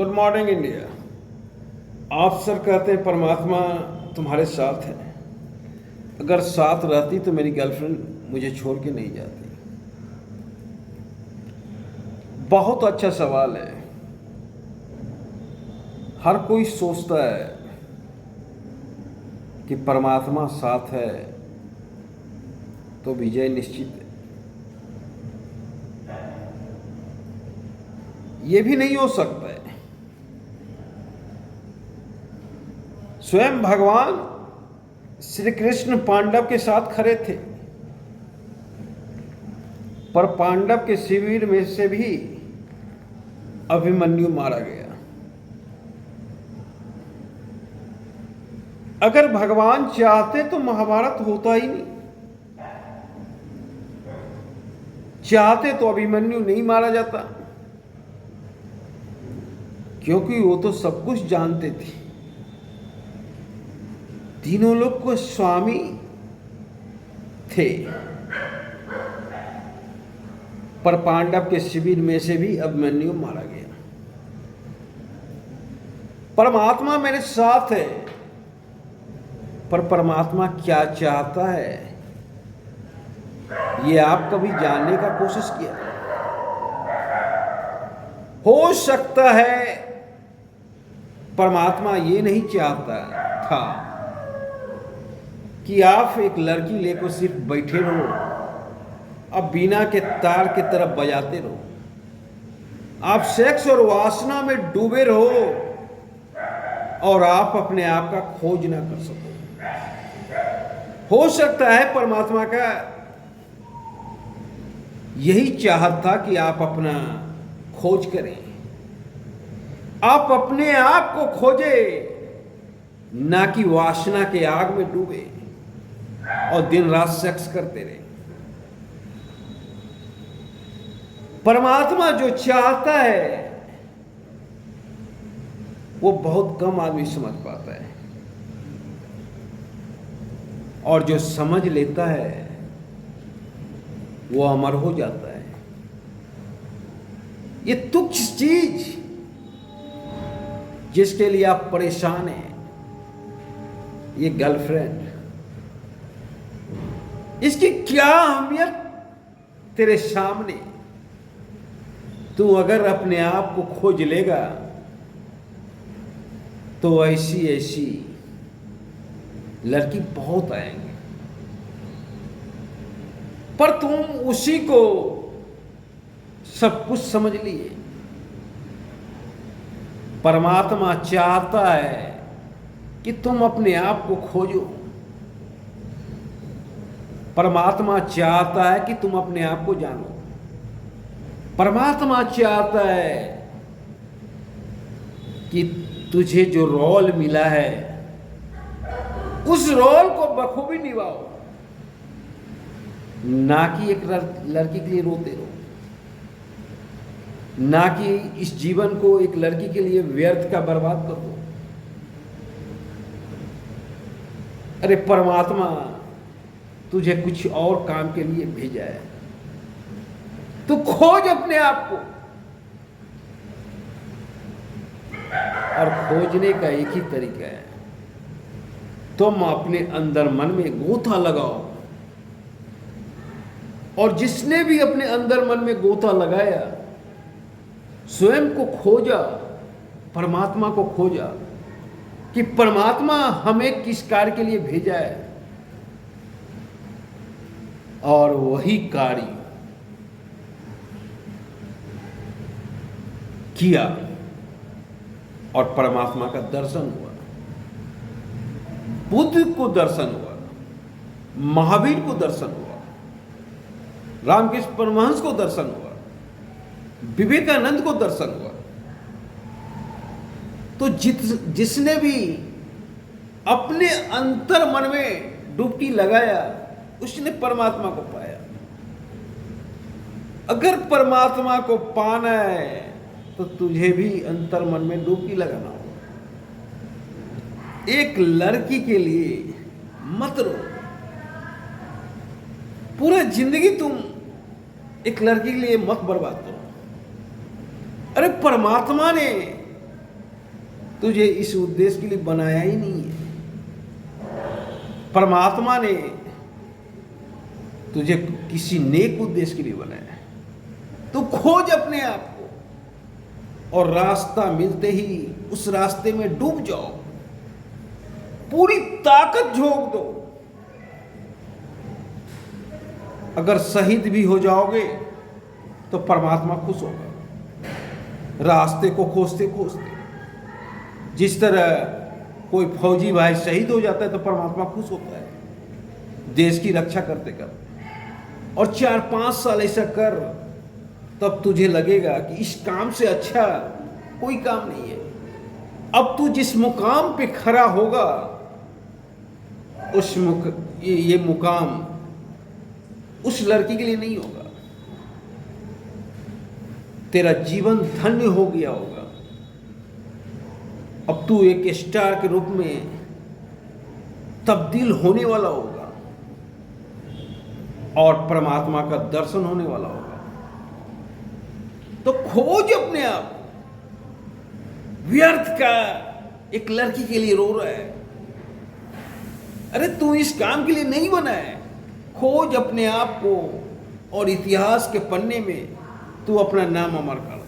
Good morning India. आप sir कहते हैं परमात्मा तुम्हारे साथ है। अगर साथ रहती तो मेरी गर्लफ्रेंड मुझे छोड़ के नहीं जाती। बहुत अच्छा सवाल है। हर कोई सोचता है कि परमात्मा साथ है तो विजय निश्चित है। ये भी नहीं हो सकता है। स्वयं भगवान श्री कृष्ण पांडव के साथ खड़े थे, पर पांडव के शिविर में से भी अभिमन्यु मारा गया। अगर भगवान चाहते तो महाभारत होता ही नहीं। चाहते तो अभिमन्यु नहीं मारा जाता, क्योंकि वो तो सब कुछ जानते थे। तीनों लोग को स्वामी थे, पर पांडव के शिविर में से भी अभिमन्यु मारा गया। परमात्मा मेरे साथ है, पर परमात्मा क्या चाहता है ये आप कभी जानने का कोशिश किया? हो सकता है परमात्मा ये नहीं चाहता था कि आप एक लड़की लेकर सिर्फ बैठे रहो, अब बीना के तार की तरफ बजाते रहो, आप सेक्स और वासना में डूबे रहो और आप अपने आप का खोज ना कर सको। हो सकता है परमात्मा का यही चाहत था कि आप अपना खोज करें, आप अपने आप को खोजे, ना कि वासना के आग में डूबे और दिन रात सेक्स करते रहे। परमात्मा जो चाहता है वो बहुत कम आदमी समझ पाता है, और जो समझ लेता है वो अमर हो जाता है। ये तुच्छ चीज जिसके लिए आप परेशान हैं, ये गर्लफ्रेंड, इसकी क्या अहमियत तेरे सामने। तू अगर अपने आप को खोज लेगा तो ऐसी ऐसी लड़की बहुत आएंगे, पर तुम उसी को सब कुछ समझ लिए। परमात्मा चाहता है कि तुम अपने आप को खोजो। परमात्मा चाहता है कि तुम अपने आप को जानो। परमात्मा चाहता है कि तुझे जो रोल मिला है उस रोल को बखूबी निभाओ, ना कि एक लड़की के लिए रोते रहो, ना कि इस जीवन को एक लड़की के लिए व्यर्थ का बर्बाद कर दो। अरे परमात्मा तुझे कुछ और काम के लिए भेजा है। तू खोज अपने आप को, और खोजने का एक ही तरीका है, तुम अपने अंदर मन में गोता लगाओ। और जिसने भी अपने अंदर मन में गोता लगाया, स्वयं को खोजा, परमात्मा को खोजा कि परमात्मा हमें किस कार्य के लिए भेजा है, और वही कार्य किया और परमात्मा का दर्शन हुआ। बुद्ध को दर्शन हुआ, महावीर को दर्शन हुआ, रामकृष्ण परमहंस को दर्शन हुआ, विवेकानंद को दर्शन हुआ। तो जिसने भी अपने अंतर मन में डुबकी लगाया उसने परमात्मा को पाया। अगर परमात्मा को पाना है तो तुझे भी अंतर मन में डुबकी लगाना होगा। एक लड़की के लिए मत रो। पूरा जिंदगी तुम एक लड़की के लिए मत बर्बाद करो। अरे परमात्मा ने तुझे इस उद्देश्य के लिए बनाया ही नहीं है। परमात्मा ने तुझे किसी नेक उद्देश्य के लिए बनाया है। तू खोज अपने आप को और रास्ता मिलते ही उस रास्ते में डूब जाओ, पूरी ताकत झोंक दो। अगर शहीद भी हो जाओगे तो परमात्मा खुश होगा। रास्ते को खोजते खोजते, जिस तरह कोई फौजी भाई शहीद हो जाता है तो परमात्मा खुश होता है देश की रक्षा करते करते। और 4-5 साल ऐसा कर, तब तुझे लगेगा कि इस काम से अच्छा कोई काम नहीं है। अब तू जिस मुकाम पे खड़ा होगा, ये मुकाम उस लड़की के लिए नहीं होगा। तेरा जीवन धन्य हो गया होगा। अब तू एक स्टार के रूप में तब्दील होने वाला होगा और परमात्मा का दर्शन होने वाला होगा। तो खोज अपने आप। व्यर्थ का एक लड़की के लिए रो रहा है, अरे तू इस काम के लिए नहीं बना है। खोज अपने आप को और इतिहास के पन्ने में तू अपना नाम अमर कर।